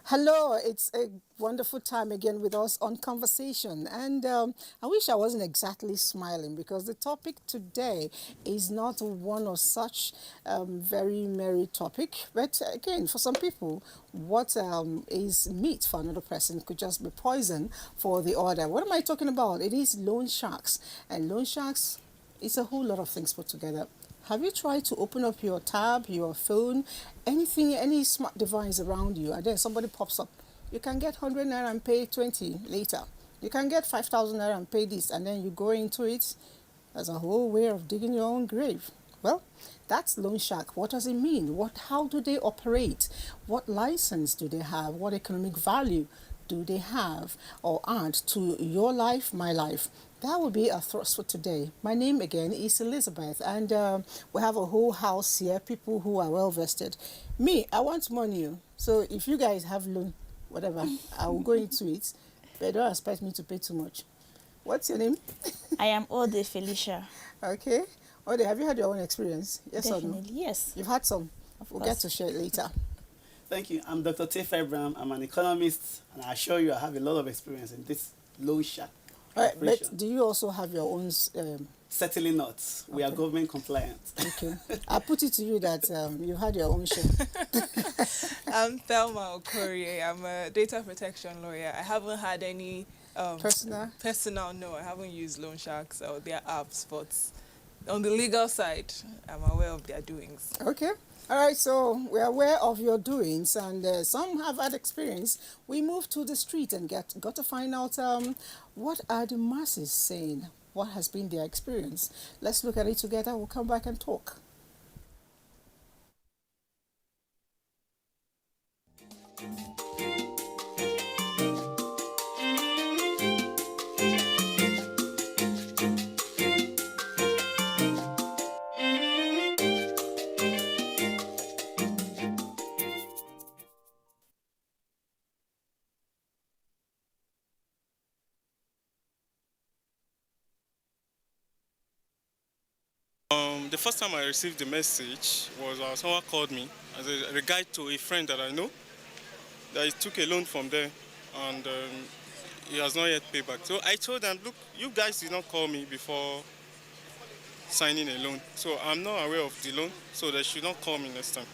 Hello, it's a wonderful time again with us on Conversation. And I wish I wasn't exactly smiling because the topic today is not one of such very merry topic. But again, for some people, what is meat for another person could just be poison for the other. What am I talking about? It is loan sharks. And loan sharks, it's a whole lot of things put together. Have you tried to open up your tab, your phone, anything, any smart device around you, and then somebody pops up? You can get 100 naira and pay 20 later. You can get 5,000 naira and pay this, and then you go into it as a whole way of digging your own grave. Well, that's loan shark. What does it mean? How do they operate? What license do they have? What economic value do they have or add to your life, my life? That will be our thrust for today. My name again is Elizabeth, and we have a whole house here, people who are well vested. Me, I want money. So if you guys have loan, whatever, I will go into it, but don't expect me to pay too much. What's your name? I am Ode Felicia. Okay. Ode, have you had your own experience? Yes Definitely, or no? yes. You've had some. Of We'll course. get to share it later. Thank you. I'm Dr. Tefa Abraham. I'm an economist, and I assure you I have a lot of experience in this loan shark All right, operation. but do you also have your own? Certainly not. We are Okay. government compliant. Okay. I put it to you that you had your own share. I'm Thelma Okorie. I'm a data protection lawyer. I haven't had any Personal? no, I haven't used loan sharks or their apps, but on the legal side, I'm aware of their doings. Okay. All right, so we're aware of your doings, and some have had experience. We moved to the street and got to find out what are the masses saying? What has been their experience? Let's look at it together. We'll come back and talk. The first time I received the message was someone called me as a regard to a friend that I know that he took a loan from there, and he has not yet paid back. So I told them, look, you guys did not call me before signing a loan, so I'm not aware of the loan, so they should not call me next time.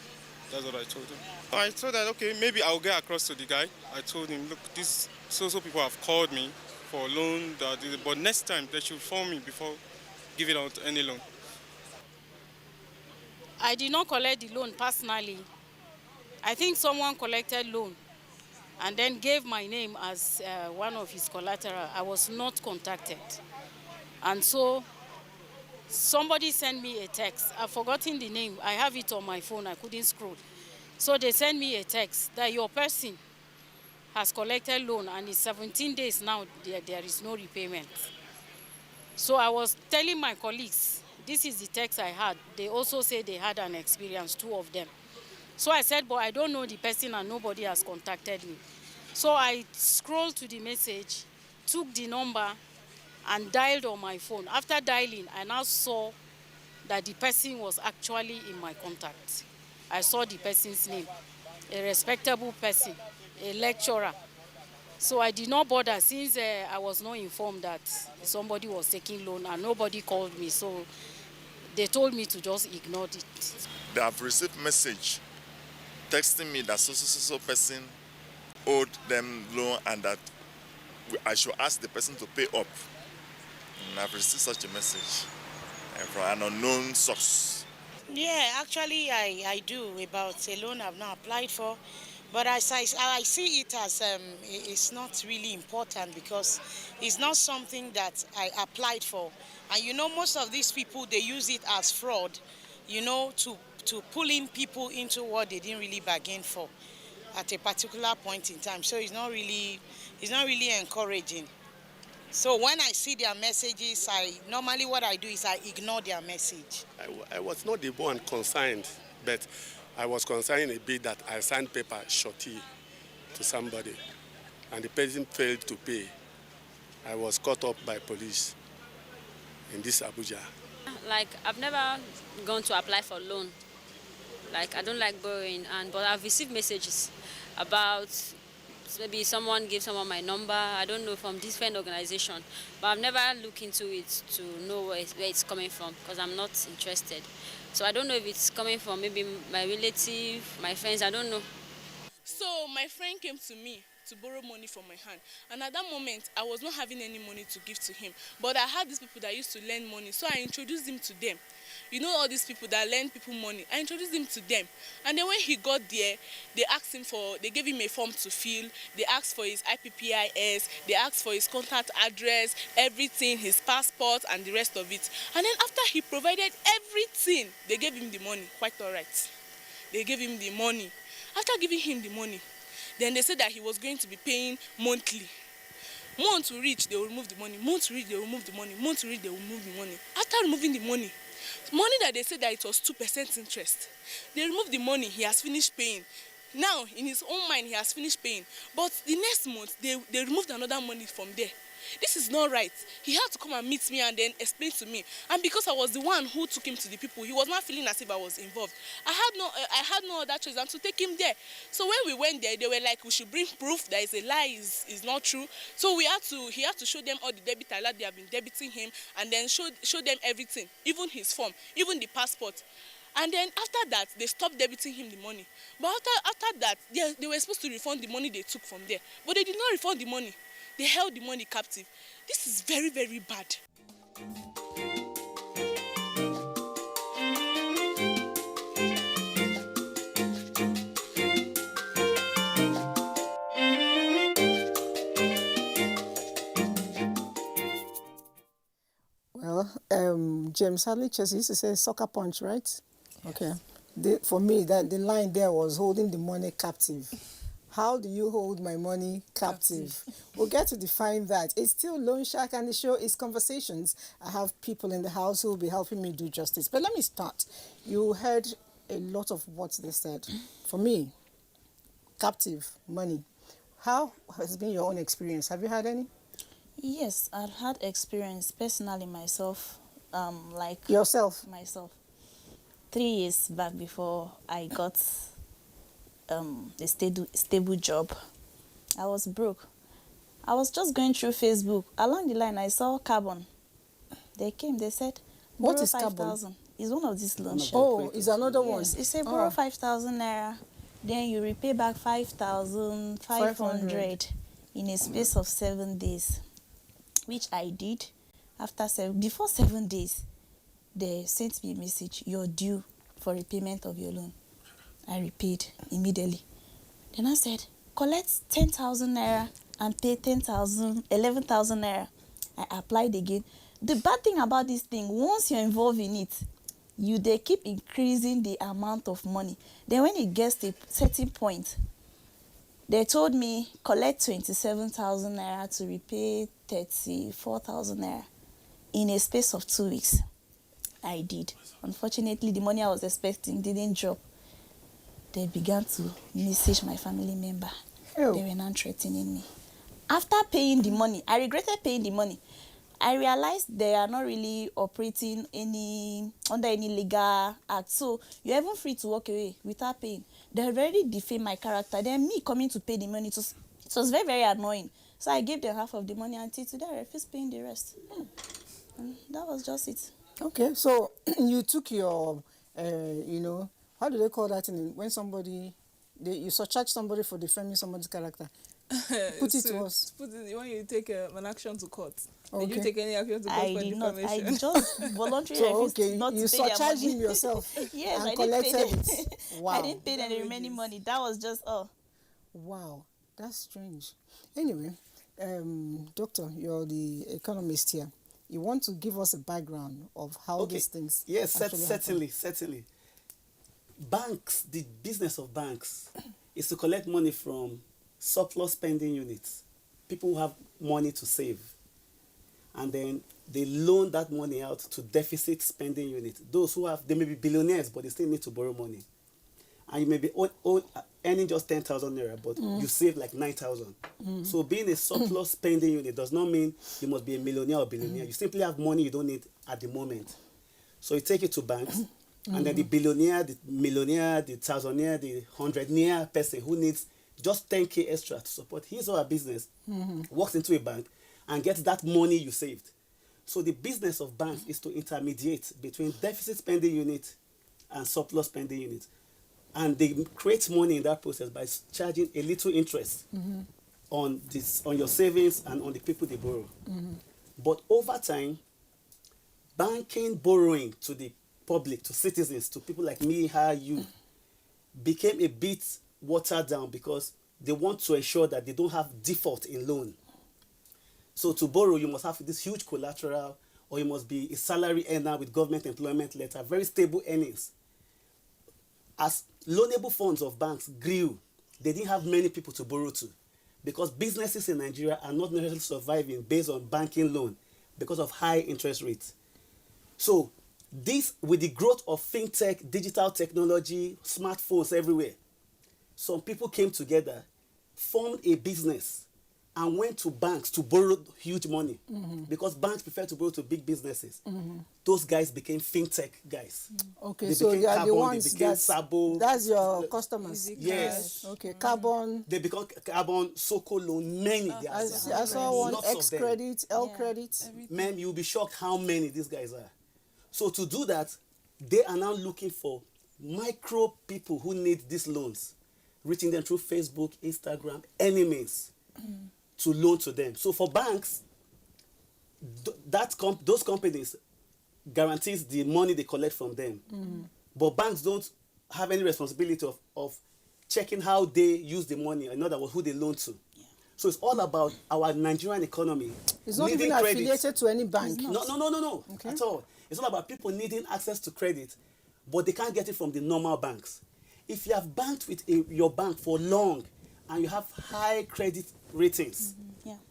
That's what I told him. I told that, okay, maybe I'll get across to the guy. I told him, look, this so people have called me for a loan, but next time they should phone me before giving out any loan. I did not collect the loan personally. I think someone collected loan and then gave my name as one of his collateral. I was not contacted. And so somebody sent me a text. I've forgotten the name. I have it on my phone. I couldn't scroll. So they sent me a text that your person has collected loan and it's 17 days now, there is no repayment. So I was telling my colleagues, this is the text I had. They also said they had an experience, two of them. So I said, but I don't know the person and nobody has contacted me. So I scrolled to the message, took the number and dialed on my phone. After dialing, I now saw that the person was actually in my contact. I saw the person's name, a respectable person, a lecturer. So I did not bother since I was not informed that somebody was taking loan and nobody called me. So they told me to just ignore it. They have received message texting me that so person owed them loan and that I should ask the person to pay up. And I've received such a message from an unknown source. Yeah, actually I do about a loan I've not applied for. But as I see it as it's not really important because it's not something that I applied for. And you know, most of these people, they use it as fraud, you know, to pull in people into what they didn't really bargain for at a particular point in time. So it's not really encouraging. So when I see their messages, normally what I do is I ignore their message. I was not the one concerned, but I was concerned a bit that I signed paper shorty to somebody and the person failed to pay. I was caught up by police in this Abuja. Like, I've never gone to apply for loan. Like, I don't like borrowing, but I've received messages about maybe someone gives someone my number, I don't know, from different organization. But I've never looked into it to know where it's coming from because I'm not interested. So I don't know if it's coming from maybe my relative, my friends, I don't know. So my friend came to me to borrow money from my hand, and at that moment I was not having any money to give to him, but I had these people that used to lend money, so I introduced him to them. You know, all these people that lend people money, I introduced him to them. And then when he got there, they gave him a form to fill, they asked for his IPPIS, they asked for his contact address, everything, his passport and the rest of it. And then after he provided everything, they gave him the money. Quite all right, they gave him the money. After giving him the money, then they said that he was going to be paying monthly. Month to reach, they will remove the money. Month to reach, they will remove the money. Month to reach, they will remove the money. After removing the money that they said that it was 2% interest, they removed the money, he has finished paying. Now, in his own mind, he has finished paying. But the next month, they removed another money from there. This is not right. He had to come and meet me and then explain to me. And because I was the one who took him to the people, he was not feeling as if I was involved. I had no other choice than to take him there. So when we went there, they were like, we should bring proof that it's a lie, is not true. So he had to show them all the debit alert they have been debiting him, and then show them everything, even his form, even the passport. And then after that, they stopped debiting him the money. But after that, they were supposed to refund the money they took from there. But they did not refund the money. They held the money captive. This is very, very bad. Well, James Hadley Chelsea used to say soccer punch, right? Yes. Okay. For me, the line there was holding the money captive. How do you hold my money captive? We'll get to define that. It's still Loan Shark, and the show is Conversations. I have people in the house who will be helping me do justice. But let me start. You heard a lot of what they said. For me, captive money. How has been your own experience? Have you had any? Yes, I've had experience personally myself. Yourself? Myself. 3 years back before I got a stable job, I was broke. I was just going through Facebook. Along the line, I saw Carbon. They came, they said, what is 5,000. It's one of these loan sharks. Oh, it's another one. Yes, it said borrow 5,000 naira, then you repay back 5,500 in a space of 7 days, which I did. Before 7 days, they sent me a message, you're due for repayment of your loan. I repaid immediately. Then I said, collect 10,000 naira and pay 11,000 naira. I applied again. The bad thing about this thing, once you're involved in it, they keep increasing the amount of money. Then when it gets to a certain point, they told me, collect 27,000 naira to repay 34,000 naira in a space of 2 weeks. I did. Unfortunately, the money I was expecting didn't drop. They began to message my family member. They were not threatening me. After paying the money, I regretted paying the money. I realized they are not really operating under any legal act. So you're even free to walk away without paying. They already defamed my character. Then me coming to pay the money, it was very, very annoying. So I gave them half of the money until today I refused paying the rest. And that was just it. Okay, so you took your, how do they call that when you surcharge somebody for defaming somebody's character? Put it to us. When you take an action to court. Okay. Did you take any action to court I for did not. defamation? I just voluntarily refused not you to pay their surcharged money. him yourself. Yes, and I didn't pay collected them. it. Wow. I didn't pay them the remaining money. That was just all. Wow, that's strange. Anyway, Doctor, you're the economist here. You want to give us a background of how these things certainly. Banks, the business of banks is to collect money from surplus spending units, people who have money to save, and then they loan that money out to deficit spending units. Those who they may be billionaires, but they still need to borrow money. And you may be earning just 10,000 naira, but you save like 9,000. So being a surplus spending unit does not mean you must be a millionaire or billionaire. You simply have money you don't need at the moment. So you take it to banks, and then the billionaire, the millionaire, the thousandaire, the hundredaire person who needs just 10K extra to support his or her business, walks into a bank and gets that money you saved. So the business of banks is to intermediate between deficit spending unit and surplus spending unit. And they create money in that process by charging a little interest on your savings and on the people they borrow. But over time, banking borrowing to the public, to citizens, to people like me, her, you, became a bit watered down because they want to ensure that they don't have default in loan. So to borrow, you must have this huge collateral, or you must be a salary earner with government employment letter, very stable earnings. As loanable funds of banks grew, they didn't have many people to borrow to, because businesses in Nigeria are not necessarily surviving based on banking loan because of high interest rates. So this, with the growth of fintech, digital technology, smartphones everywhere, some people came together, formed a business, and went to banks to borrow huge money, because banks prefer to borrow to big businesses. Those guys became fintech guys. Okay, They so became they are the Carbon, ones they became Sabo. that's your customers. Yes. Okay, Carbon. They become Carbon, Soko Loan, many. I saw one, Lots of X them. Credit, L Credit. Man, you'll be shocked how many these guys are. So to do that, they are now looking for micro people who need these loans, reaching them through Facebook, Instagram, any means to loan to them. So for banks, those companies guarantees the money they collect from them. But banks don't have any responsibility of checking how they use the money, in other words, who they loan to. So it's all about our Nigerian economy. It's not needing even credit. affiliated to any bank. No, Okay. at all. It's all about people needing access to credit, but they can't get it from the normal banks. If you have banked with your bank for long and you have high credit ratings,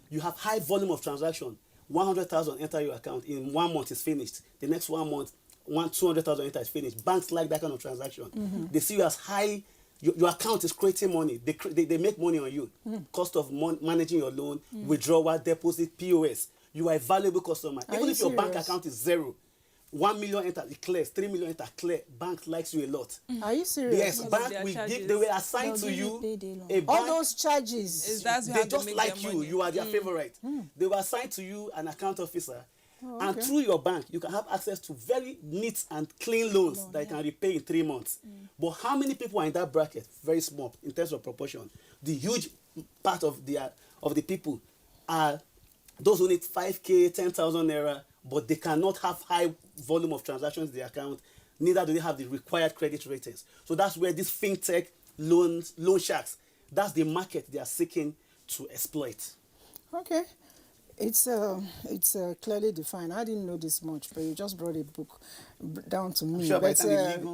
you have high volume of transaction, 100,000 enter your account in 1 month is finished. The next 1 month, 200,000 enter is finished. Banks like that kind of transaction. They see you as high. Your account is creating money. They make money on you. Cost of managing your loan, withdrawal, deposit, POS. You are a valuable customer. Even if your bank account is 0, 1 million enter, it clears. 3 million enter, clear. Bank likes you a lot. Are you serious? Yes, bank will give. They will assign to you a bank. All those charges. They just like you. You are their favorite. They will assign to you an account officer. And through your bank, you can have access to very neat and clean loans that you can repay in 3 months. But how many people are in that bracket? Very small in terms of proportion. The huge part of the people are those who need 5K, 10,000 naira, but they cannot have high volume of transactions in their account. Neither do they have the required credit ratings. So that's where these fintech loan sharks, that's the market they are seeking to exploit. Okay. It's clearly defined. I didn't know this much, but you just brought a book down to me. Sure, but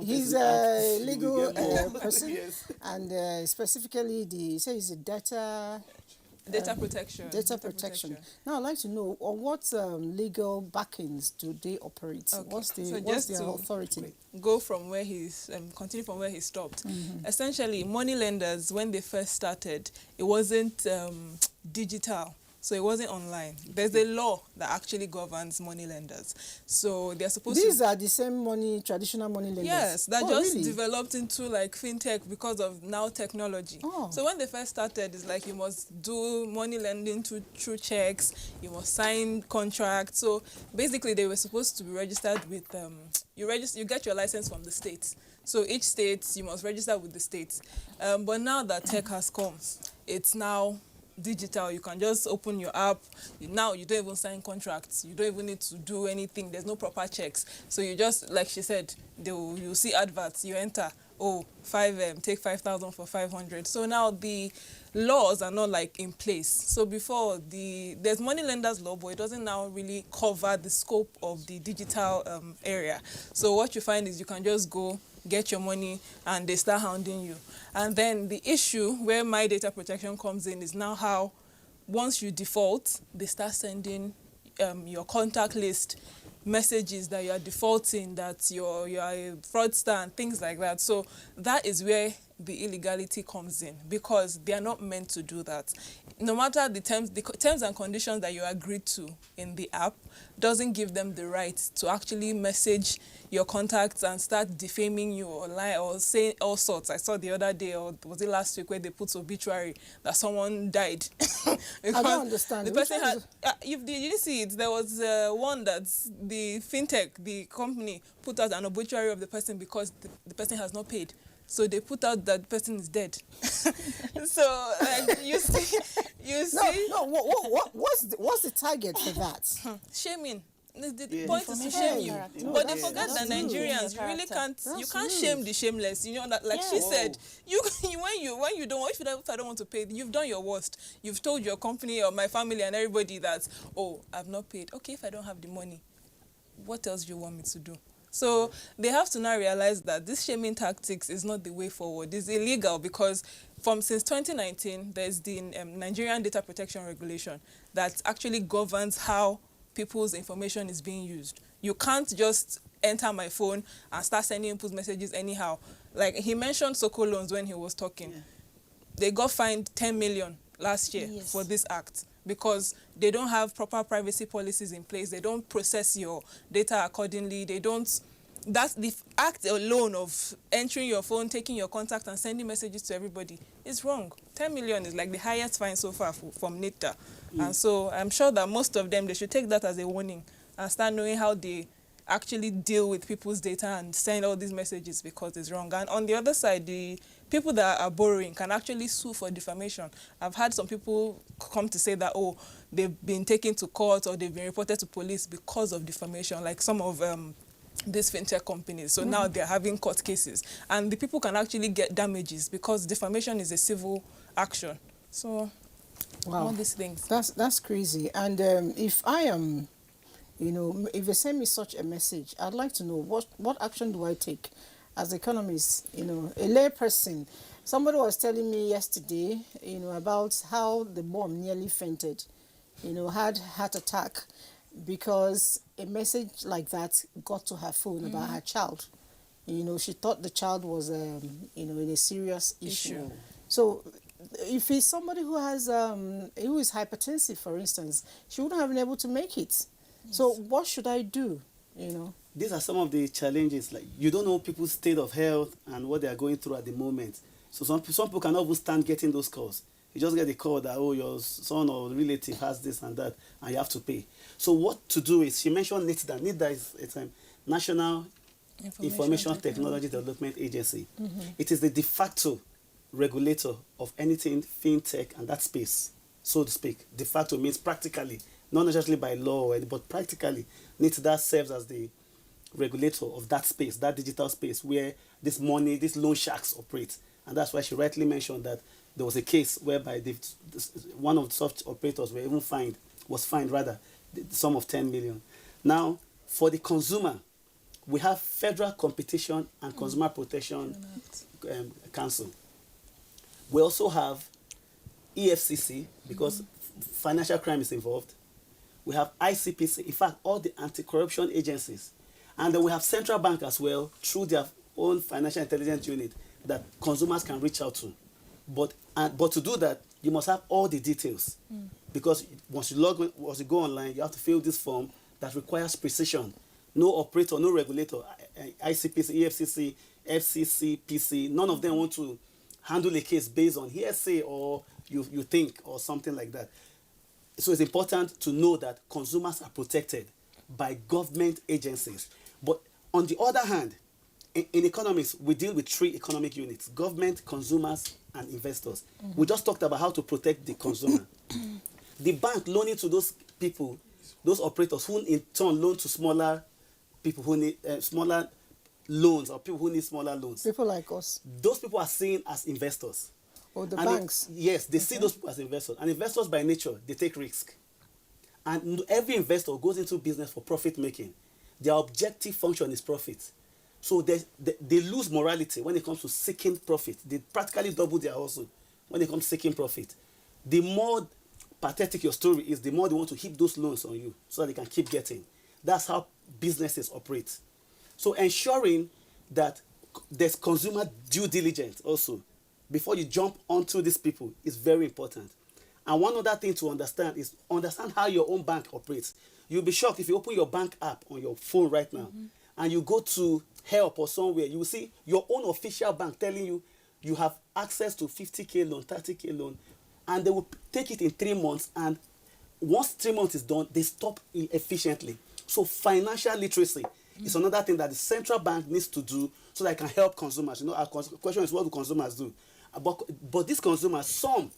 he's a legal person, Yes. and specifically you say he's a data protection. Data protection. Now, I'd like to know on what legal backings do they operate? Okay. What's So their just to authority? Go from where continue from where he stopped. Essentially, money lenders, when they first started, it wasn't digital. So it wasn't online. There's a law that actually governs money lenders. So they're supposed These are the same traditional money lenders? Yes, that really? developed into like fintech because of now technology. So when they first started, it's like you must do money lending through checks, you must sign contracts. So basically they were supposed to be registered with, you get your license from the state. So each state, you must register with the state. But now that tech has come, it's now digital. You can just open your app. Now you don't even sign contracts. You don't even need to do anything. There's no proper checks. So you just, like she said, you see adverts. You enter. Oh, take 5,000 for 500. So now the laws are not like in place. So before there's money lenders law, but it doesn't now really cover the scope of the digital area. So what you find is you can just go get your money and they start hounding you. And then the issue where my data protection comes in is now how once you default, they start sending your contact list messages that you are defaulting, that you're a fraudster and things like that. So that is where the illegality comes in, because they are not meant to do that. No matter the terms and conditions that you agreed to in the app doesn't give them the right to actually message your contacts and start defaming you or lie or say all sorts. I saw the other day, or was it last week, where they put obituary that someone died. I don't understand. The person had, you didn't see it. There was one that the fintech, the company, put out an obituary of the person because the person has not paid. So they put out that the person is dead. So you see. No. What's the target for that? Shaming. The point is to shame you. But they forget that Nigerians, you really can't. You can't shame the shameless. You know that, like she said, when you don't, if I don't want to pay, you've done your worst. You've told your company or my family and everybody that, oh, I've not paid. Okay, if I don't have the money, what else do you want me to do? So they have to now realize that this shaming tactics is not the way forward. It's illegal, because since 2019, there's the Nigerian Data Protection Regulation that actually governs how people's information is being used. You can't just enter my phone and start sending input messages anyhow. Like he mentioned Soko loans when he was talking. Yeah. They got fined 10 million last year for this act, because they don't have proper privacy policies in place. They don't process your data accordingly. That's the act alone of entering your phone, taking your contact and sending messages to everybody is wrong. 10 million is like the highest fine so far from NITA. And so I'm sure that most of them, they should take that as a warning and start knowing how they actually deal with people's data and send all these messages, because it's wrong. And on the other side, the people that are borrowing can actually sue for defamation. I've had some people come to say that, oh, they've been taken to court or they've been reported to police because of defamation, like some of these fintech companies. So now they're having court cases. And the people can actually get damages, because defamation is a civil action. So, all these things. That's crazy. And if I am, if they send me such a message, I'd like to know what action do I take as economist, a lay person. Somebody was telling me yesterday, about how the mom nearly fainted, had heart attack, because a message like that got to her phone about her child. She thought the child was, in a serious issue. So if it's somebody who who is hypertensive, for instance, she wouldn't have been able to make it. So what should I do, These are some of the challenges. Like, you don't know people's state of health and what they are going through at the moment. So some people cannot even stand getting those calls. You just get a call that, oh, your son or relative has this and that, and you have to pay. So what to do is, she mentioned NITDA. NITDA is a National Information Technology Development Agency. It is the de facto regulator of anything fintech and that space, so to speak. De facto means practically, not necessarily by law, but practically, NITDA serves as the regulator of that space, that digital space where these loan sharks operate. And that's why she rightly mentioned that there was a case whereby one of the soft operators was fined the sum of 10 million. Now, for the consumer, we have Federal Competition and Consumer Protection Council. We also have EFCC, because financial crime is involved. We have ICPC, in fact, all the anti-corruption agencies. And then we have central bank as well, through their own financial intelligence unit that consumers can reach out to. But to do that, you must have all the details. Because once you go online, you have to fill this form that requires precision. No operator, no regulator, ICPC, EFCC, FCC, PC, none of them want to handle a case based on hearsay or you think or something like that. So it's important to know that consumers are protected by government agencies. But on the other hand, in economics, we deal with 3 economic units: government, consumers, and investors. We just talked about how to protect the consumer. The bank loaning to those people, those operators who in turn loan to smaller people who need smaller loans, or people who need smaller loans. People like us. Those people are seen as investors. Or the banks. Yes, they see those people as investors. And investors by nature, they take risk. And every investor goes into business for profit making. Their objective function is profit. So they lose morality when it comes to seeking profit. They practically double their hustle when it comes to seeking profit. The more pathetic your story is, the more they want to heap those loans on you so that they can keep getting. That's how businesses operate. So ensuring that there's consumer due diligence also before you jump onto these people is very important. And one other thing to understand is understand how your own bank operates. You'll be shocked if you open your bank app on your phone right now and you go to help or somewhere, you will see your own official bank telling you you have access to 50k loan, 30k loan, and they will take it in 3 months, and once 3 months is done, they stop efficiently. So financial literacy is another thing that the central bank needs to do so that it can help consumers. You know, our question is, what do consumers do? But these consumers, some,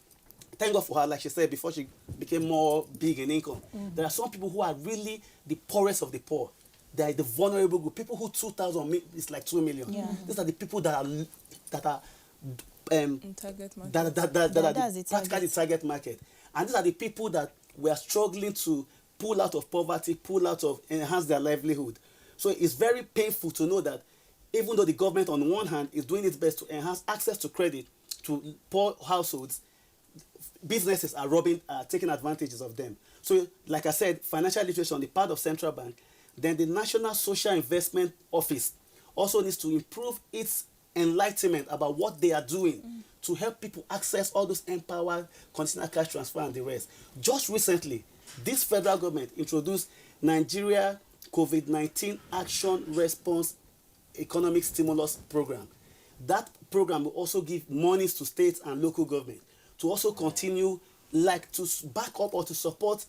thank God for her, like she said before she became more big in income. There are some people who are really the poorest of the poor. They are the vulnerable group. People who 2,000 is like 2 million. These are the people that are target market. Practically target market. And these are the people that we are struggling to pull out of poverty, enhance their livelihood. So it's very painful to know that even though the government on one hand is doing its best to enhance access to credit to poor households, businesses are taking advantages of them. So like I said, financial literacy on the part of central bank, then the National Social Investment Office also needs to improve its enlightenment about what they are doing to help people access all those empowered conditional cash transfer and the rest. Just recently, this federal government introduced Nigeria COVID-19 Action Response Economic Stimulus Program. That program will also give monies to states and local government to also continue, like, to back up or to support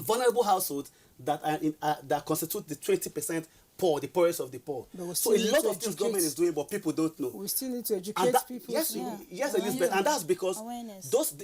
vulnerable households that constitute the 20% poor, the poorest of the poor. So a lot of things government is doing, but people don't know. We still need to educate people. Yes, Elizabeth, and that's because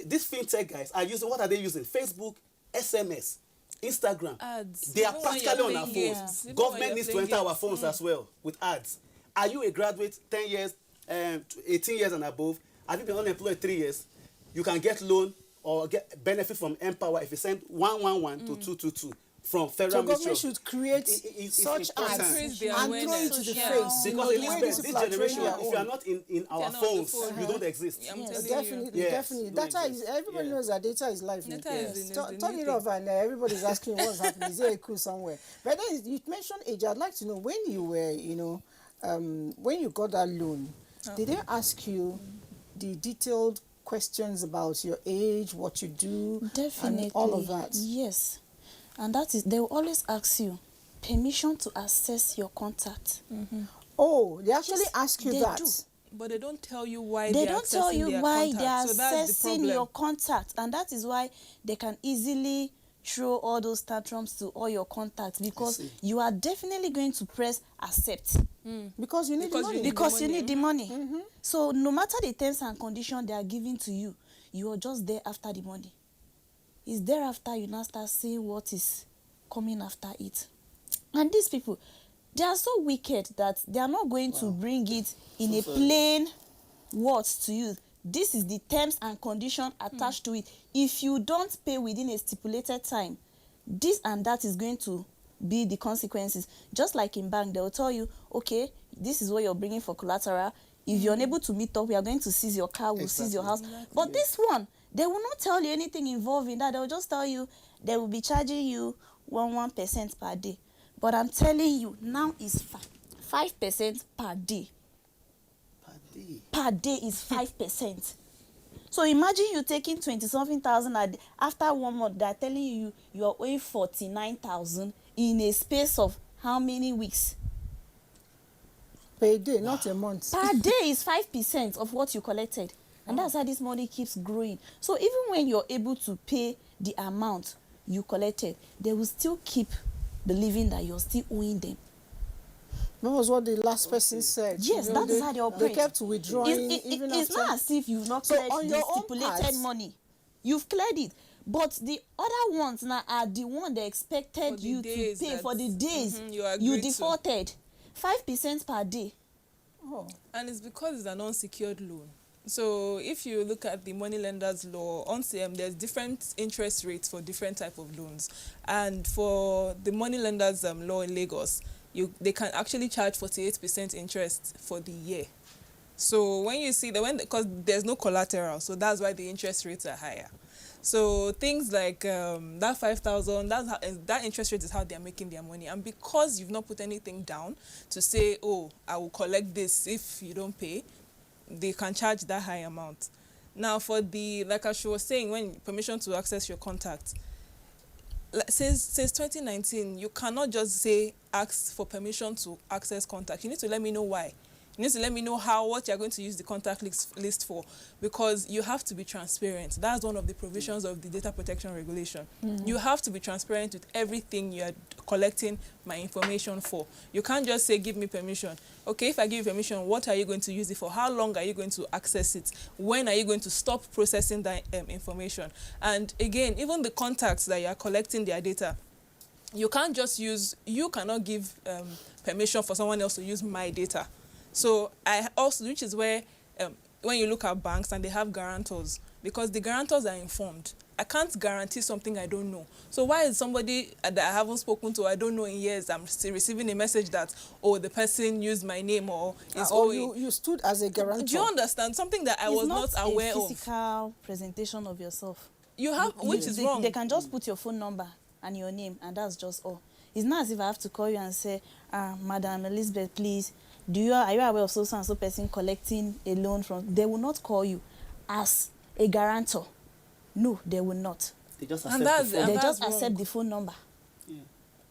these fintech guys are using, what are they using? Facebook, SMS, Instagram. Ads. They are practically on our phones. Government needs to enter our phones as well with ads. Are you a graduate 10 years, 18 years and above? Have you been unemployed 3 years? You can get loan or get benefit from Empower if you send 111 to 222 from federal ministry. So government should create such ads and throw it to the face. Because Elizabeth, this generation, if you are not in our phones, you don't exist. Yes, definitely. Data is, everybody knows that data is life. Turn it off and everybody's asking what's happening. Is there a coup somewhere? But then you mentioned age. I'd like to know, when you were, when you got that loan, did they ask you the detailed questions about your age, what you do, and all of that? Yes. And that is, they will always ask you permission to access your contact. Oh, they actually ask you that? Do. But they don't tell you why they don't tell you why they are so accessing your contact. And that is why they can easily throw all those tantrums to all your contacts, because you are definitely going to press accept. Because you need the money. Because you need the money. So no matter the terms and conditions they are giving to you, you are just there after the money. It's thereafter you now start seeing what is coming after it. And these people, they are so wicked that they are not going to bring it in a plain words to you. This is the terms and conditions attached to it. If you don't pay within a stipulated time, this and that is going to be the consequences. Just like in bank, they will tell you, okay, this is what you're bringing for collateral. If you're unable to meet up, we are going to seize your car, we'll seize your house. But this one, they will not tell you anything involving that. They will just tell you they will be charging you 1% per day. But I'm telling you, now is 5% per day. Per day is 5%. So imagine you taking 20-something thousand a day. After 1 month, they're telling you you are owing 49,000 in a space of how many weeks? Per day, not a month. Per day is 5% of what you collected. And that's how this money keeps growing. So even when you're able to pay the amount you collected, they will still keep believing that you're still owing them. That was what the last person said. Yes, that is how they operate. They kept withdrawing. It's not as if you've not cleared the stipulated money. You've cleared it. But the other ones now are the one they expected you to pay for the days you defaulted. 5% per day. Oh. And it's because it's an unsecured loan. So if you look at the money lenders law, there's different interest rates for different type of loans. And for the money lenders law in Lagos, they can actually charge 48% interest for the year. So when you see because there's no collateral, so that's why the interest rates are higher. So things like that 5,000, that interest rate is how they're making their money. And because you've not put anything down to say, oh, I will collect this if you don't pay, they can charge that high amount. Now, for the, like I was saying, when permission to access your contact, since 2019, you cannot just say ask for permission to access contact. You need to let me know why. You need to let me know what you're going to use the contact list for, because you have to be transparent. That's one of the provisions of the data protection regulation. You have to be transparent with everything you're collecting my information for. You can't just say, give me permission. Okay, if I give you permission, what are you going to use it for? How long are you going to access it? When are you going to stop processing that information? And again, even the contacts that you are collecting their data, you cannot give permission for someone else to use my data. So which is where when you look at banks and they have guarantors, because the guarantors are informed. I can't guarantee something I don't know. So why is somebody that I haven't spoken to, I don't know in years, I'm still receiving a message that, oh, the person used my name or is you stood as a guarantor. Do you understand? Something that I was not aware of. It's not a physical presentation of yourself. You have, which is wrong. They can just put your phone number and your name, and that's just all. It's not as if I have to call you and say, Madam Elizabeth, please, are you aware of so and so person collecting a loan from? They will not call you as a guarantor. No, they will not. They just accept the phone number. Yeah.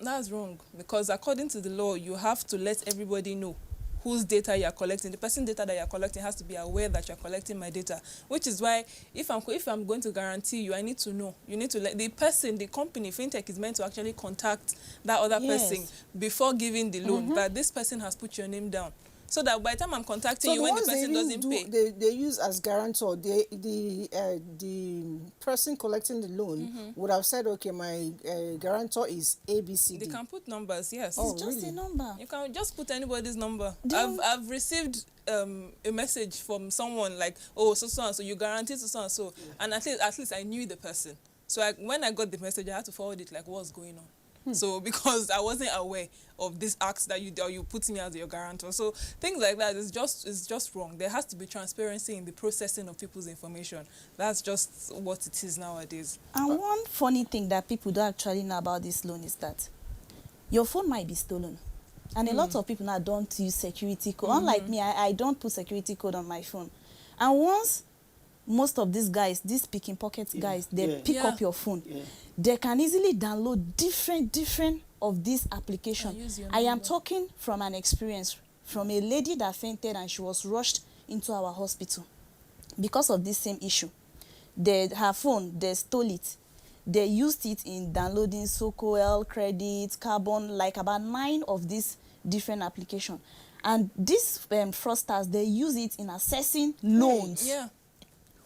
That's wrong, because according to the law, you have to let everybody know whose data you are collecting. The person data that you are collecting has to be aware that you are collecting my data, which is why if I'm going to guarantee you, I need to know. You need to let the person, the company, fintech is meant to actually contact that other person before giving the loan, that this person has put your name down. So that by the time I'm contacting you, when the person doesn't pay, they use as guarantor. The person collecting the loan would have said, okay, my guarantor is ABCD. They can put numbers, yes. It's just a number. You can just put anybody's number. I've received a message from someone like, oh, so and so, you guaranteed so and so, and at least I knew the person. So when I got the message, I had to forward it like, what's going on? So because I wasn't aware of this act that you put me as your guarantor. So things like that is just wrong. There has to be transparency in the processing of people's information. That's just what it is nowadays. And one funny thing that people don't actually know about this loan is that your phone might be stolen. And a lot of people now don't use security code. Unlike me, I don't put security code on my phone. And once most of these guys, these picking pockets guys, they pick up your phone. They can easily download different of this application. I am talking from an experience from a lady that fainted and she was rushed into our hospital because of this same issue. Her phone, they stole it. They used it in downloading SoCoel, Credit, Carbon, like about 9 of these different applications. And these fraudsters, they use it in assessing loans.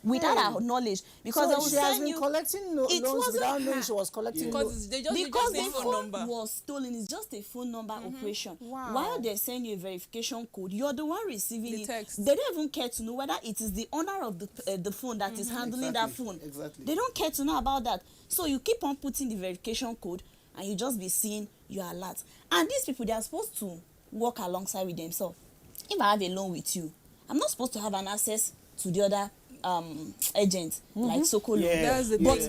Without our knowledge, because she has been collecting loans without knowing she was collecting because loans. Because the phone was stolen. It's just a phone number operation. While they send you a verification code, you're the one receiving the text. They don't even care to know whether it is the owner of the phone that is handling that phone. They don't care to know about that. So you keep on putting the verification code, and you just be seeing your alert. And these people, they are supposed to work alongside with themselves. If I have a loan with you, I'm not supposed to have an access to the other agents like SoCoel. But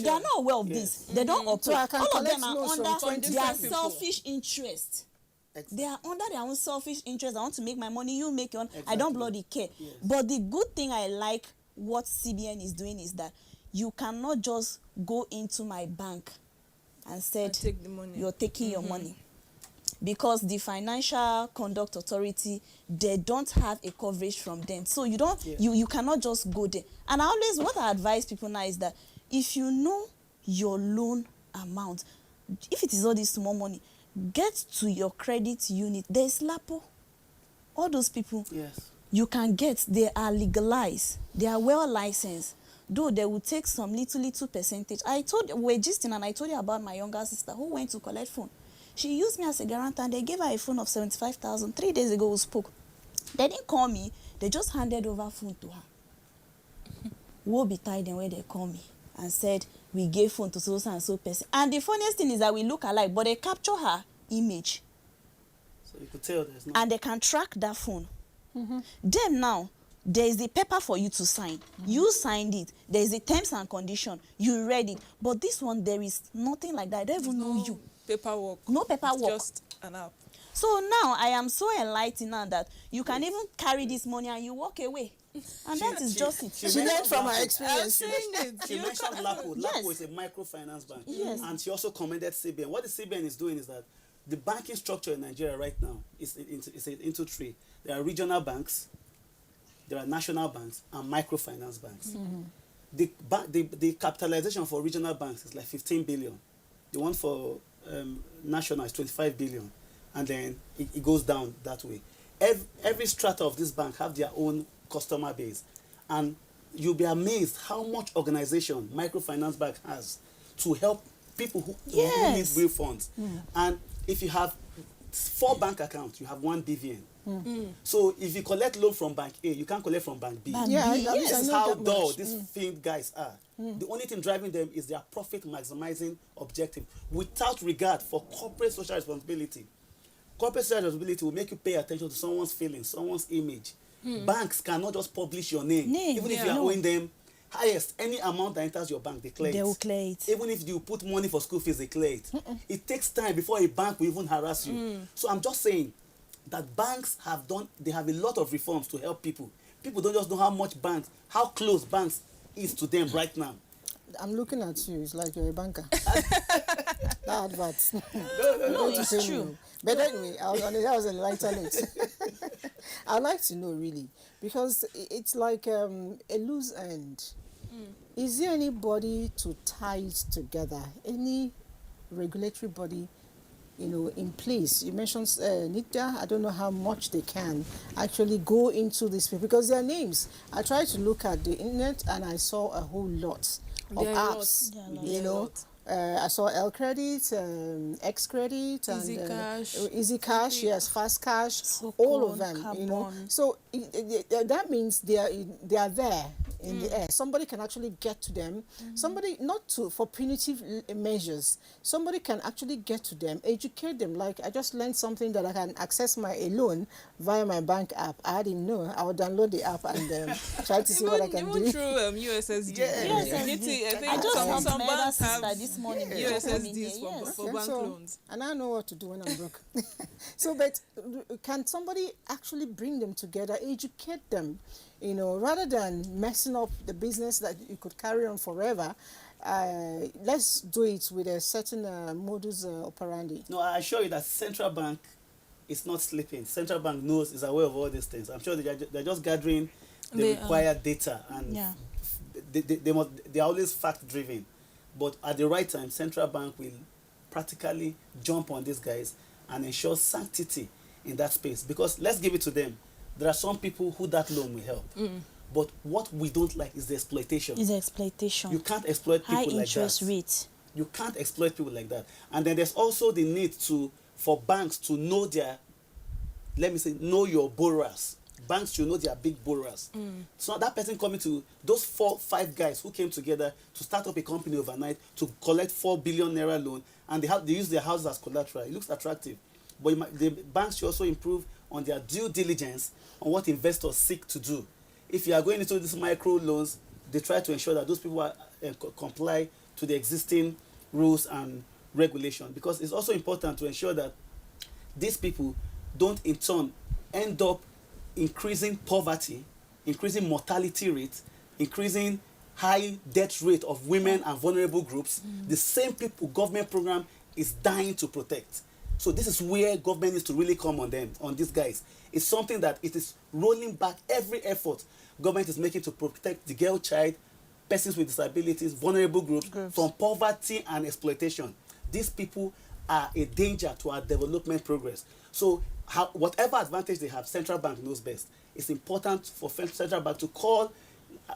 they are not aware of this. They don't operate. So all of them are under their selfish interest. They are under their own selfish interest. I want to make my money, you make your own. I don't bloody care. But the good thing I like what CBN is doing is that you cannot just go into my bank and said take the money. You're taking your money. Because the Financial Conduct Authority, they don't have a coverage from them. So you don't, you cannot just go there. And what I advise people now is that if you know your loan amount, if it is all this small money, get to your credit unit. There's LAPO. All those people, you can get, they are legalized. They are well licensed. Though they will take some little percentage. We're gisting and I told you about my younger sister who went to collect phone. She used me as a guarantor and they gave her a phone of 75,000. 3 days ago we spoke. They didn't call me. They just handed over phone to her. Woe betide them when they call me and said, we gave phone to so and so person. And the funniest thing is that we look alike, but they capture her image. So you could tell there's no... And they can track that phone. Then now, there is the paper for you to sign. You signed it. There is the terms and condition. You read it. But this one, there is nothing like that. I don't even know you. Paperwork. No paperwork. It's just an app. So now I am so enlightened now that you can even carry this money and you walk away. And that is just it. She learned from her experience. She mentioned Lapo. Yes. Lapo is a microfinance bank. Yes. And she also commended CBN. What the CBN is doing is that the banking structure in Nigeria right now is into three. There are regional banks, there are national banks, and microfinance banks. The capitalization for regional banks is like 15 billion. The one for national is 25 billion. And then it goes down that way. Every strata of this bank have their own customer base. And you'll be amazed how much organization microfinance bank has to help people who need real funds. And if you have 4 bank accounts, you have 1 BVN. So if you collect loan from bank A, you can't collect from bank B. This is how dull these fiend guys are. The only thing driving them is their profit maximizing objective without regard for corporate social responsibility. Corporate social responsibility will make you pay attention to someone's feelings, someone's image. Banks cannot just publish your name. Even if you are owing them highest, any amount that enters your bank, they clear it. They will clear it. Even if you put money for school fees, they clear it. It takes time before a bank will even harass you. So I'm just saying that banks have a lot of reforms to help people. People don't just know how close banks is to them right now. I'm looking at you. It's like you're a banker. That advert. No, it's true. But anyway, that was a lighter note. I'd like to know really, because it's like a loose end. Is there anybody to tie it together? Any regulatory body, in place? You mentioned NITA. I don't know how much they can actually go into this, because their names. I tried to look at the internet and I saw a whole lot of apps. I saw L Credit, X Credit, and Easy Cash, yes, Fast Cash, all of them. So that means they are there in the air. Somebody can actually get to them. Somebody for punitive measures. Somebody can actually get to them, educate them. Like I just learned something that I can access my loan via my bank app. I didn't know. I would download the app and try to see what I can do. Through USSD. I just helped my elder sister this morning. USSDs for bank loans. And I know what to do when I'm broke. But can somebody actually bring them together, educate them, rather than messing up the business that you could carry on forever? Let's do it with a certain modus operandi. No, I assure you that central bank is not sleeping. Central bank is aware of all these things. I'm sure they're just gathering the required data, and they're always fact driven. But at the right time, central bank will practically jump on these guys and ensure sanctity in that space. Because let's give it to them. There are some people who that loan will help. But what we don't like is the exploitation. You can't exploit people like that. High interest rate. You can't exploit people like that. And then there's also the need for banks to know know your borrowers. Banks should know they are big borrowers. So that person coming to those 4-5 guys who came together to start up a company overnight to collect 4 billion naira loan, and they use their houses as collateral. It looks attractive, but the banks should also improve on their due diligence on what investors seek to do. If you are going into these micro loans, they try to ensure that those people comply to the existing rules and regulation, because it's also important to ensure that these people don't in turn end up increasing poverty, increasing mortality rate, increasing high death rate of women and vulnerable groups. The same people government program is dying to protect. So this is where government needs to really come on these guys. It's something that it is rolling back every effort government is making to protect the girl child, persons with disabilities, vulnerable groups from poverty and exploitation. These people are a danger to our development progress. So whatever advantage they have, central bank knows best. It's important for central bank to call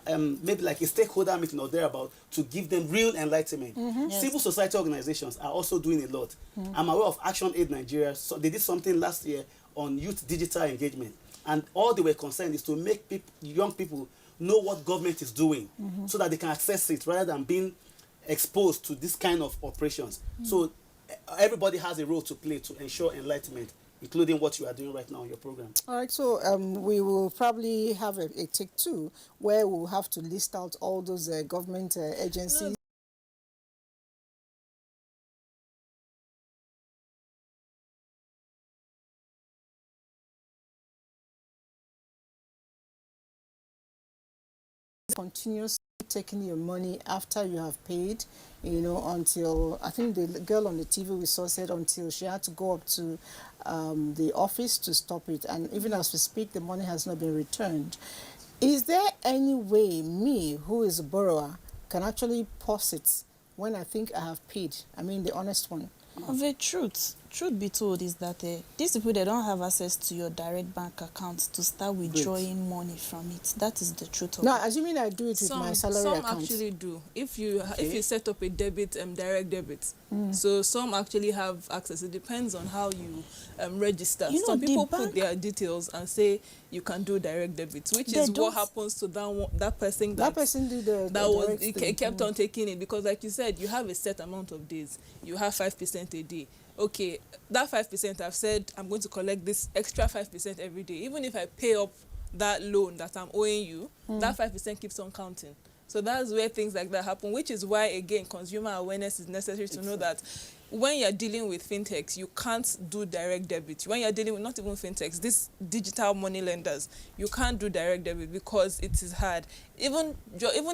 maybe like a stakeholder meeting or thereabout to give them real enlightenment. Civil society organizations are also doing a lot. I'm aware of Action Aid Nigeria. So they did something last year on youth digital engagement, and all they were concerned is to make young people know what government is doing so that they can access it rather than being exposed to this kind of operations. So everybody has a role to play to ensure enlightenment, including what you are doing right now in your program. All right, so we will probably have a take 2 where we'll have to list out all those government agencies. continuously taking your money after you have paid, you know, until, I think the girl on the TV we saw said until she had to go up to the office to stop it. And even as we speak, the money has not been returned. Is there any way me, who is a borrower, can actually pause it when I think I have paid? I mean, the honest one. The truth be told is that these people, they don't have access to your direct bank account to start withdrawing money from it. That is the truth of No, it. assuming I do it with my salary some account. actually do. If you set up a debit, direct debit, so some actually have access. It depends on how you register. You know, Some people the put bank- their details and say you can do direct debit, which is what happens to that person. That person did the direct he thing. kept on taking it, because like you said, you have a set amount of days. You have 5% a day. Okay, that 5%, I've said I'm going to collect this extra 5% every day. Even if I pay up that loan that I'm owing you, that 5% keeps on counting. So that's where things like that happen, which is why, again, consumer awareness is necessary to know that when you're dealing with fintechs, you can't do direct debit. When you're dealing with not even fintechs, these digital money lenders, you can't do direct debit because it is hard. Even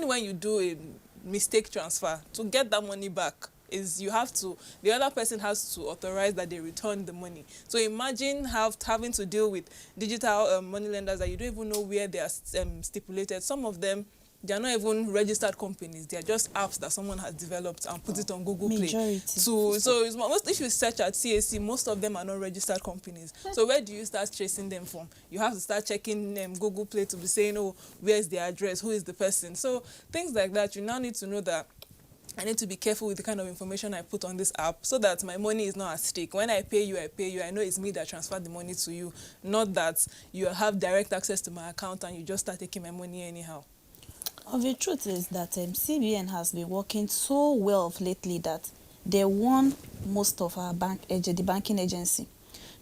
when you do a mistake transfer, to get that money back, the other person has to authorize that they return the money. So imagine having to deal with digital money lenders that you don't even know where they are stipulated. Some of them, they are not even registered companies. They are just apps that someone has developed and put it on Google Play. So if you search at CAC, most of them are not registered companies. So where do you start tracing them from? You have to start checking Google Play to be saying, oh, where's their address? Who is the person? So things like that, you now need to know that I need to be careful with the kind of information I put on this app so that my money is not at stake. When I pay you, I know it's me that transferred the money to you, not that you have direct access to my account and you just start taking my money anyhow. The truth is that CBN has been working so well of lately that they warn most of our the banking agency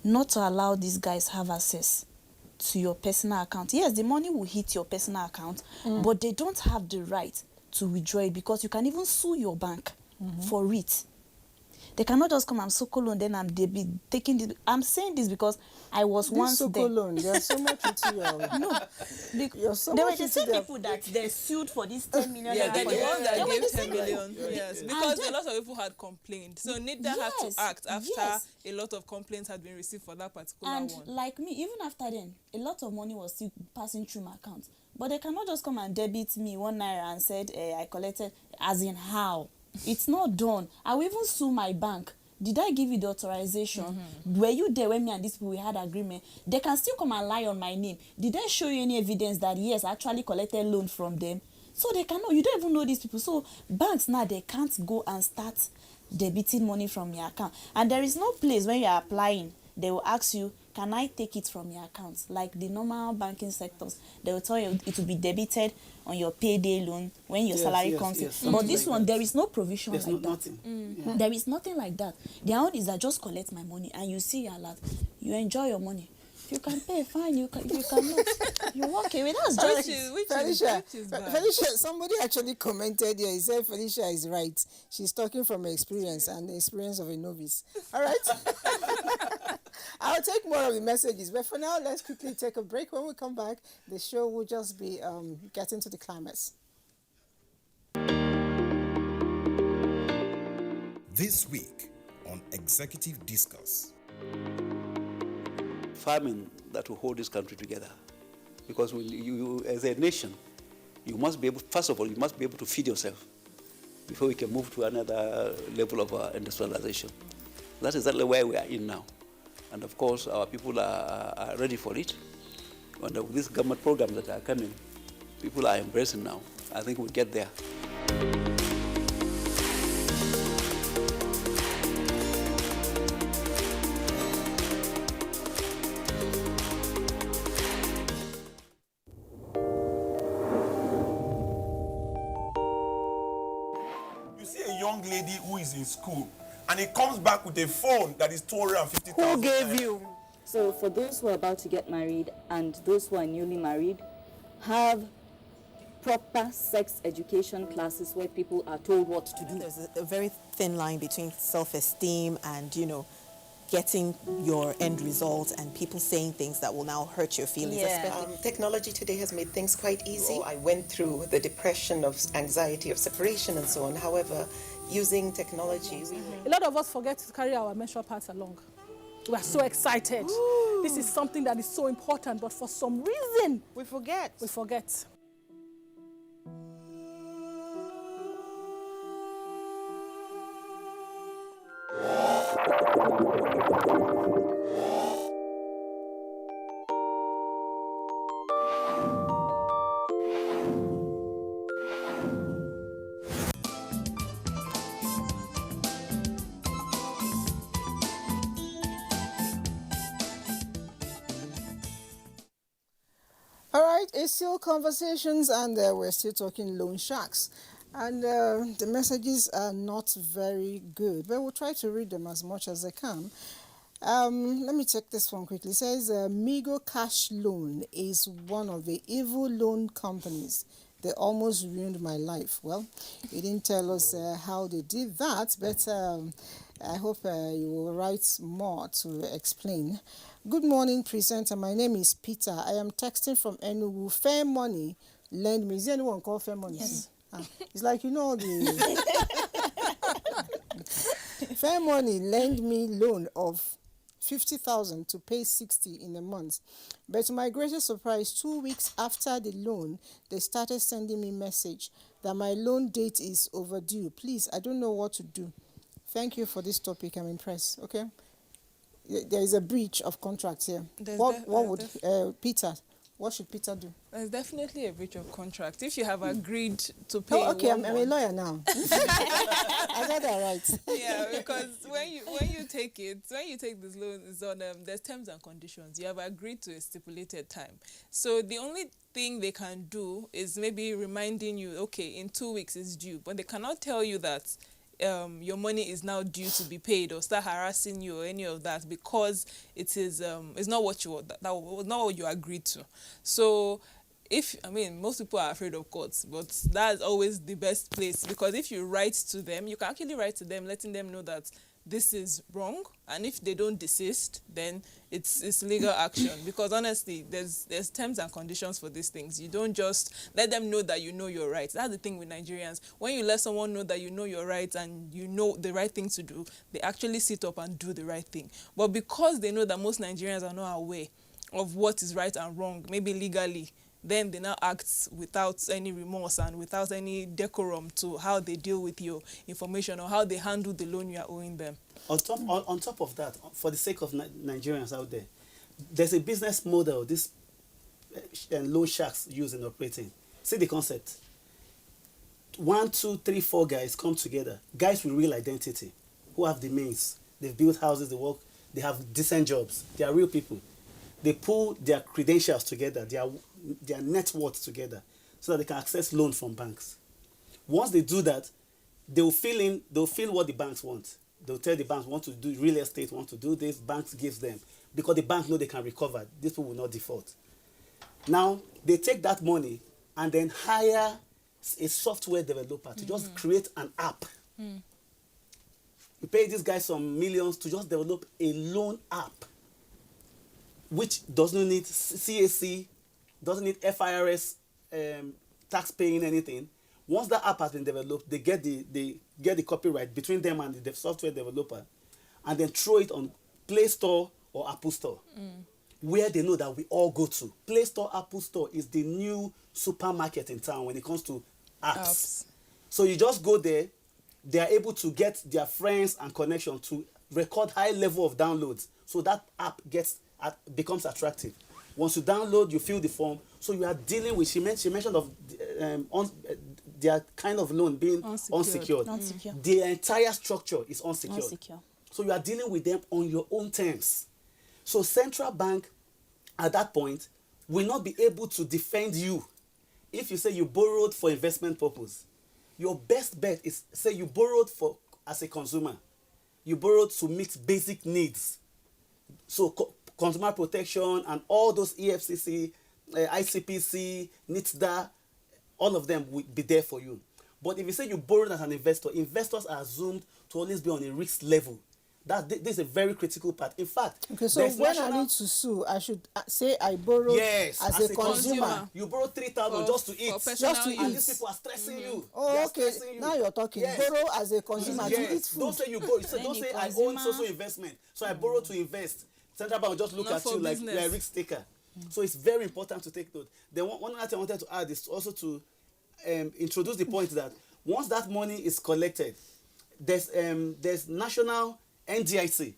not to allow these guys have access to your personal account. Yes, the money will hit your personal account, but they don't have the right to withdraw it, because you can even sue your bank for it. They cannot just come and Soko loan, then taking this. I'm saying this because I was once Soko there. loan, there's so much into your No, there were the same people that they sued for this 10 million. Yeah, they're the ones that They were gave the 10 same million. people. Yes, because a lot of people had complained. So NIDA had to act after a lot of complaints had been received for that particular and one. like me, even after then, a lot of money was still passing through my account. But they cannot just come and debit me 1 naira and said I collected. As in how? It's not done. I will even sue my bank. Did I give you the authorization? Were you there when me and these people we had agreement? They can still come and lie on my name. Did I show you any evidence that yes, I actually collected loan from them? So they cannot. You don't even know these people. So banks now, they can't go and start debiting money from your account. And there is no place when you are applying, they will ask you, can I take it from your account? Like the normal banking sectors, they will tell you it will be debited on your payday loan when your salary comes in. But this one, there is no provision like that. Nothing. There is nothing like that. The own is that just collect my money and you see your lot. You enjoy your money. If you can pay, fine. If you cannot, you walk away. That's just Felicia, somebody actually commented here. He said Felicia is right. She's talking from experience and the experience of a novice. All right. I'll take more of the messages, but for now, let's quickly take a break. When we come back, the show will just be getting to the climax. This week on Executive Discuss. Farming that will hold this country together. Because you, as a nation, you must be able, first of all, you must be able to feed yourself before we can move to another level of industrialization. That's exactly where we are in now. And of course, our people are ready for it. And with these government programs that are coming, people are embracing now. I think we'll get there. You see a young lady who is in school and he comes back with a phone that is 250,000. Who gave you? So for those who are about to get married and those who are newly married, have proper sex education classes where people are told what to do. There's a very thin line between self-esteem and, getting your end result and people saying things that will now hurt your feelings. Technology today has made things quite easy. I went through the depression of anxiety of separation and so on. However, using technology... A lot of us forget to carry our menstrual pads along. We are so excited. Ooh. This is something that is so important, but for some reason... We forget. We forget. All right, it's still conversations, and we're still talking loan sharks. And the messages are not very good, but we'll try to read them as much as I can. Let me check this one quickly. It says, Migo Cash Loan is one of the evil loan companies. They almost ruined my life. Well, he didn't tell us how they did that, but I hope you will write more to explain. Good morning, presenter. My name is Peter. I am texting from Enugu. Fair money, lend me. Is there anyone called Fair Money? Yes. It's like, the... Fair Money lend me loan of 50,000 to pay 60 in a month. But to my greatest surprise, 2 weeks after the loan, they started sending me message that my loan date is overdue. Please, I don't know what to do. Thank you for this topic. I'm impressed. Okay. There is a breach of contract here. What would Peter? What should Peter do? There's definitely a breach of contract. If you have agreed to pay. Oh, okay. I'm a lawyer now. I got that right. Yeah, because when you take this loan, it's on there's terms and conditions. You have agreed to a stipulated time. So the only thing they can do is maybe reminding you, okay, in 2 weeks it's due, but they cannot tell you that your money is now due to be paid or start harassing you or any of that, because it is it's not what that was not what you agreed to. So most people are afraid of courts, but that's always the best place, because if you write to them, you can actually write to them letting them know that this is wrong, and if they don't desist, then it's legal action. Because honestly, there's terms and conditions for these things. You don't just let them know that you know your rights. That's the thing with Nigerians. When you let someone know that you know your rights and you know the right thing to do, they actually sit up and do the right thing. But because they know that most Nigerians are not aware of what is right and wrong, maybe legally, then they now act without any remorse and without any decorum to how they deal with your information or how they handle the loan you are owing them. On top of that, for the sake of Nigerians out there, there's a business model these loan sharks use in operating. See the concept. 1, 2, 3, 4 guys come together. Guys with real identity, who have the means. They've built houses, they work, they have decent jobs. They are real people. They pull their credentials together, their net worth together, so that they can access loan from banks. Once they do that, they'll feel what the banks want. They'll tell the banks, want to do real estate, want to do this, banks gives them. Because the bank know they can recover. These people will not default. Now, they take that money and then hire a software developer to just create an app. You pay these guys some millions to just develop a loan app, which doesn't need CAC, doesn't need FIRS tax paying anything. Once that app has been developed, they get the copyright between them and the software developer, and then throw it on Play Store or Apple Store, where they know that we all go to. Play Store, Apple Store is the new supermarket in town when it comes to apps. So you just go there, they are able to get their friends and connection to record high level of downloads, so that app becomes attractive. Once you download, you fill the form. So you are dealing with, she mentioned of their kind of loan being unsecured. The entire structure is unsecured. So you are dealing with them on your own terms. So central bank at that point will not be able to defend you if you say you borrowed for investment purpose. Your best bet is, say you borrowed as a consumer. You borrowed to meet basic needs. So consumer protection and all those EFCC, ICPC, NITSDA, all of them will be there for you. But if you say you borrowed as an investor, investors are assumed to always be on a risk level This is a very critical part. In fact, okay, so when I need to sue, I should say I borrow as a consumer. You borrow 3,000 just to eat. Just to and eat. these people are stressing you. Oh, okay. Now you're talking. Yes. Borrow as a consumer to eat food. Don't say you borrow. Don't say I own social investment, so I borrow to invest. Central Bank will just look at you like you're a risk taker. So it's very important to take note. Then one other thing I wanted to add is also to introduce the point that once that money is collected, there's national NDIC,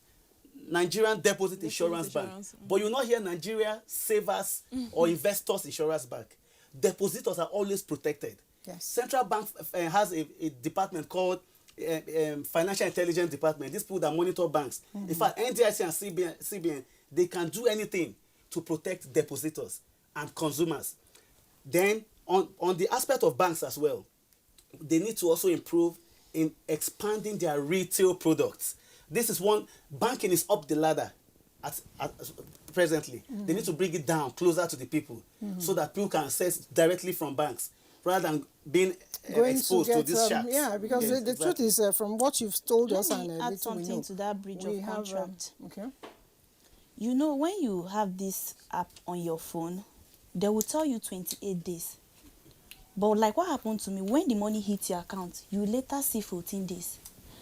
Nigerian Deposit Insurance Bank. But you not hear Nigeria Savers or Investors Insurance Bank. Depositors are always protected. Yes. Central Bank has a department called Financial Intelligence Department. These people that monitor banks. In fact, NDIC and CBN, they can do anything to protect depositors and consumers. Then on the aspect of banks as well, they need to also improve in expanding their retail products. This is one, banking is up the ladder at presently. They need to bring it down closer to the people so that people can access directly from banks rather than being exposed to these sharks. Yeah, because the truth is, from what you've told us and add little we something know, to that bridge of contract. Okay. You know, when you have this app on your phone, they will tell you 28 days. But like what happened to me, when the money hits your account, you later see 14 days.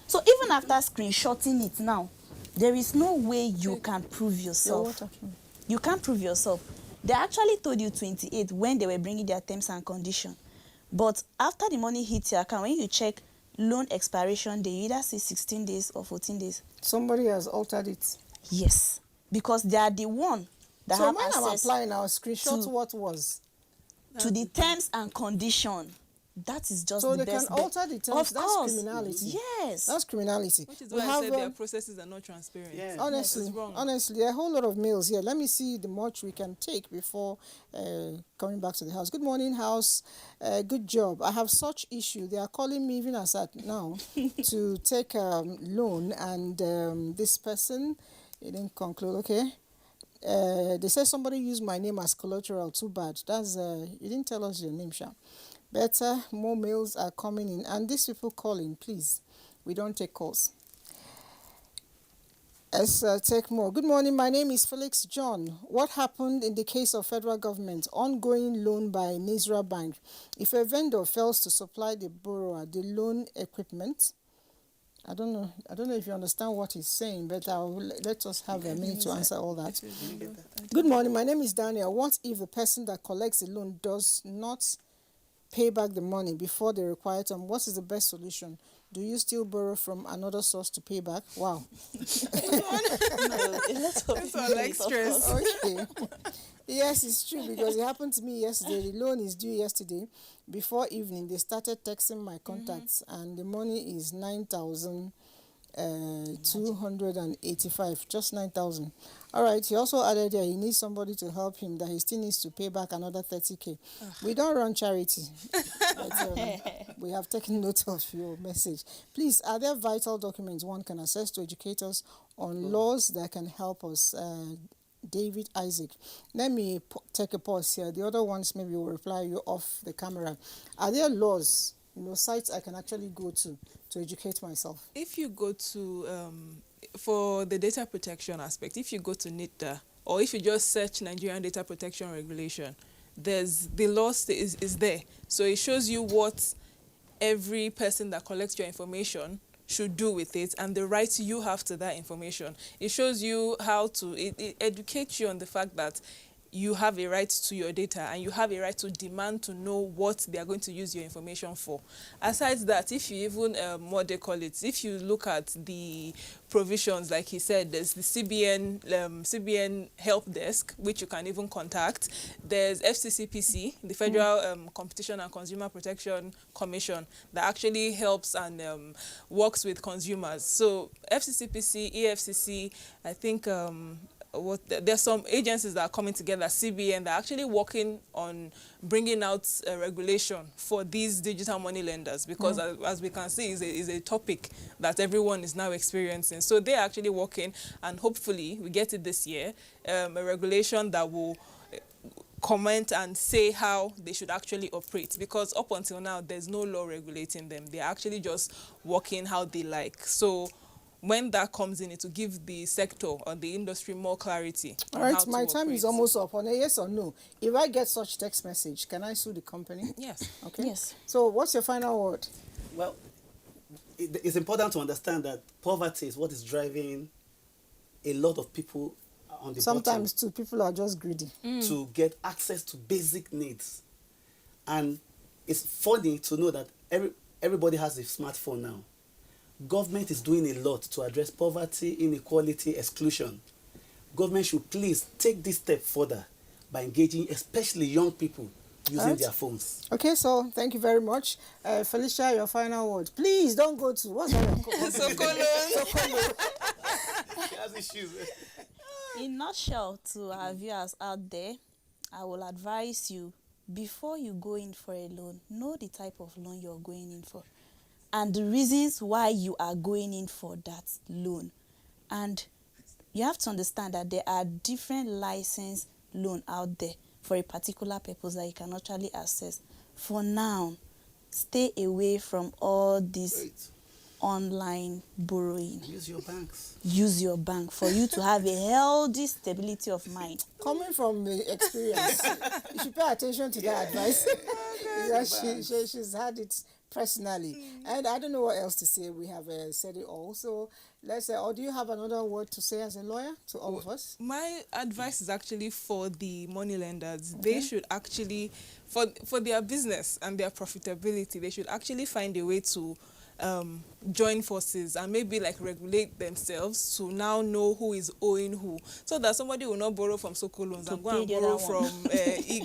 So even after screenshotting it now, there is no way you can prove yourself. You can't prove yourself. They actually told you 28 when they were bringing their terms and conditions. But after the money hits your account, when you check loan expiration day, you either see 16 days or 14 days. Somebody has altered it. Yes. Because they are the one that have access. So when I'm applying now, screenshot what was? To the terms and conditions. That is just so the So best. they can alter the terms. Of That's course. Criminality. Yes. That's criminality. Which is why I said their processes are not transparent. Yeah. Honestly, a whole lot of mails here. Let me see the much we can take before coming back to the house. Good morning, house. Good job. I have such issue. They are calling me even as at now to take a loan, and this person, it didn't conclude. Okay. They say somebody used my name as collateral. Too bad. That's you didn't tell us your name, Sha. Better, more mails are coming in. And these people calling, please. We don't take calls. Let's take more. Good morning. My name is Felix John. What happened in the case of federal government? Ongoing loan by Nizra Bank. If a vendor fails to supply the borrower the loan equipment, I don't know if you understand what he's saying, but let us have a minute to answer all that. Good morning. My name is Daniel. What if the person that collects the loan does not pay back the money before the required time? What is the best solution? Do you still borrow from another source to pay back? Wow. Okay. Yes, it's true because it happened to me yesterday. The loan is due yesterday. Before evening, they started texting my contacts, and the money is 9,285. Just 9,000. All right. He also added there he needs somebody to help him, that he still needs to pay back another 30K. We don't run charity. But, we have taken note of your message. Please, are there vital documents one can access to educate us on laws that can help us? David Isaac. Let me take a pause here. The other ones maybe will reply you off the camera. Are there laws, sites I can actually go to educate myself? If you go to, for the data protection aspect, if you go to NITA, or if you just search Nigerian Data Protection Regulation, there's the law is there. So it shows you what every person that collects your information should do with it and the rights you have to that information. It shows you how to, it educates you on the fact that you have a right to your data and you have a right to demand to know what they are going to use your information for. Aside that, if you even, what they call it, if you look at the provisions, like he said, there's the CBN help desk, which you can even contact. There's FCCPC, the Federal Competition and Consumer Protection Commission, that actually helps and works with consumers. So FCCPC, EFCC, I think there's some agencies that are coming together, CBN, that are actually working on bringing out a regulation for these digital money lenders, because as we can see, is a topic that everyone is now experiencing. So they're actually working, and hopefully we get it this year, a regulation that will comment and say how they should actually operate, because up until now there's no law regulating them. They're actually just working how they like. So when that comes in, it will give the sector or the industry more clarity. All right, my time is almost up. On a yes or no, if I get such text message, can I sue the company? Yes. Okay. Yes. So what's your final word? Well, it's important to understand that poverty is what is driving a lot of people on the Sometimes too, people are just greedy. to get access to basic needs. And it's funny to know that everybody has a smartphone now. Government is doing a lot to address poverty, inequality, exclusion. Government should please take this step further by engaging especially young people using their phones. Okay, so thank you very much. Felicia, your final word. Please don't go to, what's that? Sokolo. She has issues. In nutshell, to our viewers out there, I will advise you, before you go in for a loan, know the type of loan you're going in for and the reasons why you are going in for that loan. And you have to understand that there are different license loan out there for a particular purpose that you can actually access. For now, stay away from all this online borrowing. Use your banks. Use your bank for you to have a healthy stability of mind. Coming from the experience, you should pay attention to that advice. Because she's had it personally. And I don't know what else to say. We have said it all. So let's say, or do you have another word to say as a lawyer to all of us? My advice is actually for the money lenders. They should actually, for their business and their profitability, they should actually find a way to join forces and maybe like regulate themselves to now know who is owing who, so that somebody will not borrow from Soko loans and go and borrow from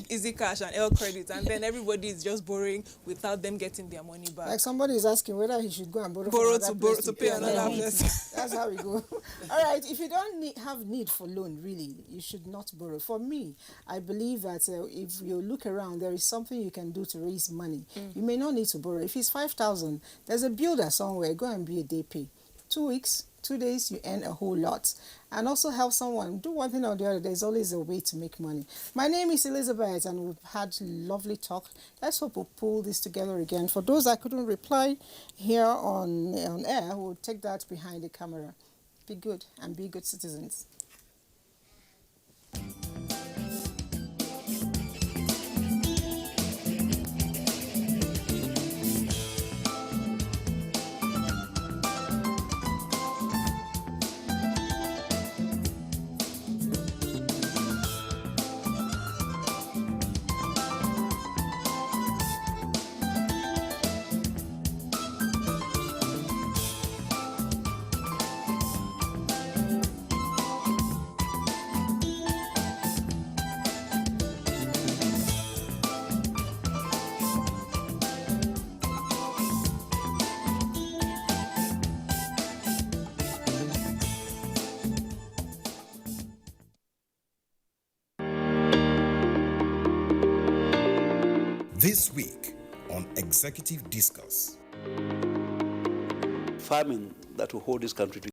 Easy Cash and L Credit, and then everybody is just borrowing without them getting their money back. Like somebody is asking whether he should go and borrow to pay another place. That's how we go. All right, if you don't have need for loan, really, you should not borrow. For me, I believe that if you look around, there is something you can do to raise money. You may not need to borrow. If it's 5,000, there's a builder somewhere, go and be a day pay. 2 weeks, 2 days, you earn a whole lot. And also help someone. Do one thing or the other. There's always a way to make money. My name is Elizabeth, and we've had lovely talk. Let's hope we'll pull this together again. For those I couldn't reply here on air, we'll take that behind the camera. Be good and be good citizens. This week on Executive Discuss. Farming that will hold this country together.